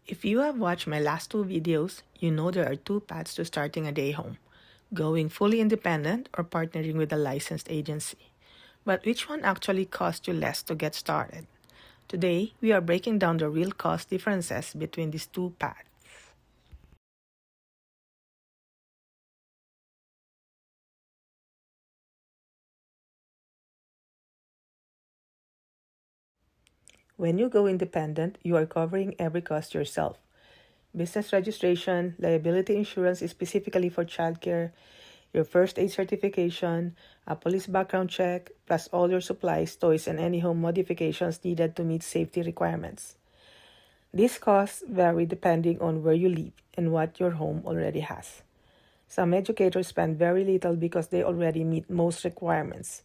If you have watched my last two videos, you know there are two paths to starting a day home: going fully independent or partnering with a licensed agency. But which one actually costs you less to get started? Today, we are breaking down the real cost differences between these two paths. When you go independent, you are covering every cost yourself. Business registration, liability insurance is specifically for childcare, your first aid certification, a police background check, plus all your supplies, toys, and any home modifications needed to meet safety requirements. These costs vary depending on where you live and what your home already has. Some educators spend very little because they already meet most requirements.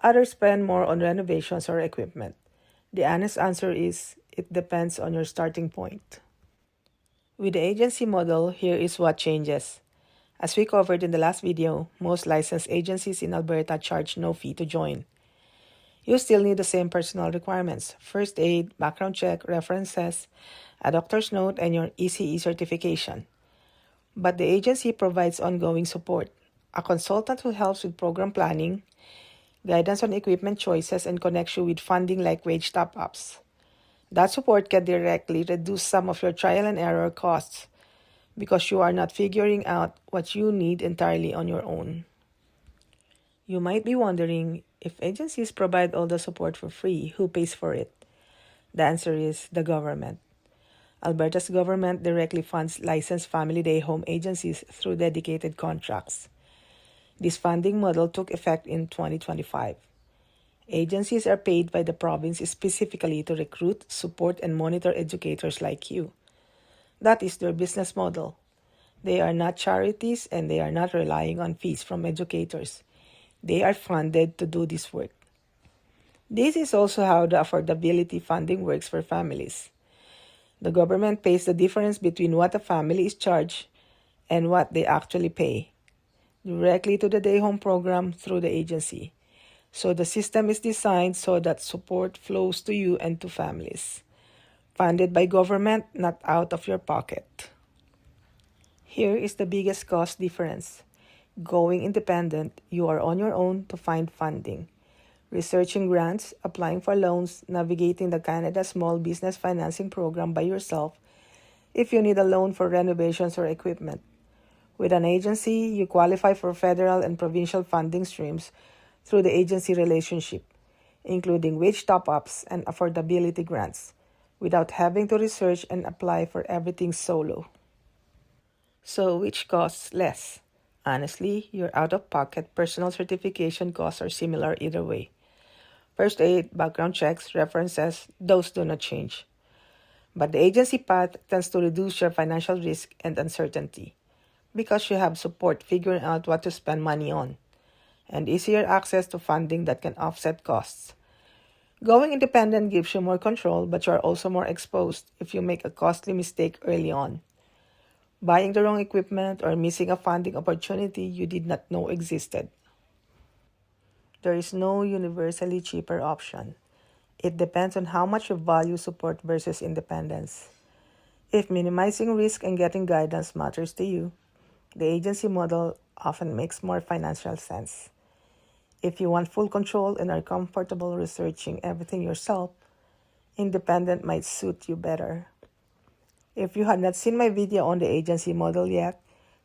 Others spend more on renovations or equipment. The honest answer is it depends on your starting point. With the agency model, here is what changes. As we covered in the last video, most licensed agencies in Alberta charge no fee to join. You still need the same personal requirements: first aid, background check, references, a doctor's note, and your ECE certification. But the agency provides ongoing support: a consultant who helps with program planning, guidance on equipment choices, and connects you with funding like wage top-ups. That support can directly reduce some of your trial and error costs because you are not figuring out what you need entirely on your own. You might be wondering, if agencies provide all the support for free, who pays for it? The answer is the government. Alberta's government directly funds licensed family day home agencies through dedicated contracts. This funding model took effect in 2025. Agencies are paid by the province specifically to recruit, support, and monitor educators like you. That is their business model. They are not charities and they are not relying on fees from educators. They are funded to do this work. This is also how the affordability funding works for families. The government pays the difference between what a family is charged and what they actually pay, directly to the day home program through the agency. So the system is designed so that support flows to you and to families, funded by government, not out of your pocket. Here is the biggest cost difference. Going independent, you are on your own to find funding, researching grants, applying for loans, navigating the Canada Small Business Financing Program by yourself if you need a loan for renovations or equipment. With an agency, you qualify for federal and provincial funding streams through the agency relationship, including wage top-ups and affordability grants, without having to research and apply for everything solo. So which costs less? Honestly, your out-of-pocket personal certification costs are similar either way. First aid, background checks, references, those do not change. But the agency path tends to reduce your financial risk and uncertainty because you have support figuring out what to spend money on, and easier access to funding that can offset costs. Going independent gives you more control, but you are also more exposed if you make a costly mistake early on, buying the wrong equipment or missing a funding opportunity you did not know existed. There is no universally cheaper option. It depends on how much you value support versus independence. If minimizing risk and getting guidance matters to you, the agency model often makes more financial sense. If you want full control and are comfortable researching everything yourself, independent might suit you better. If you have not seen my video on the agency model yet,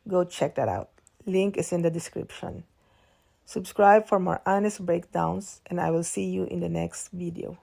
go check that out. Link is in the description. Subscribe for more honest breakdowns, and I will see you in the next video.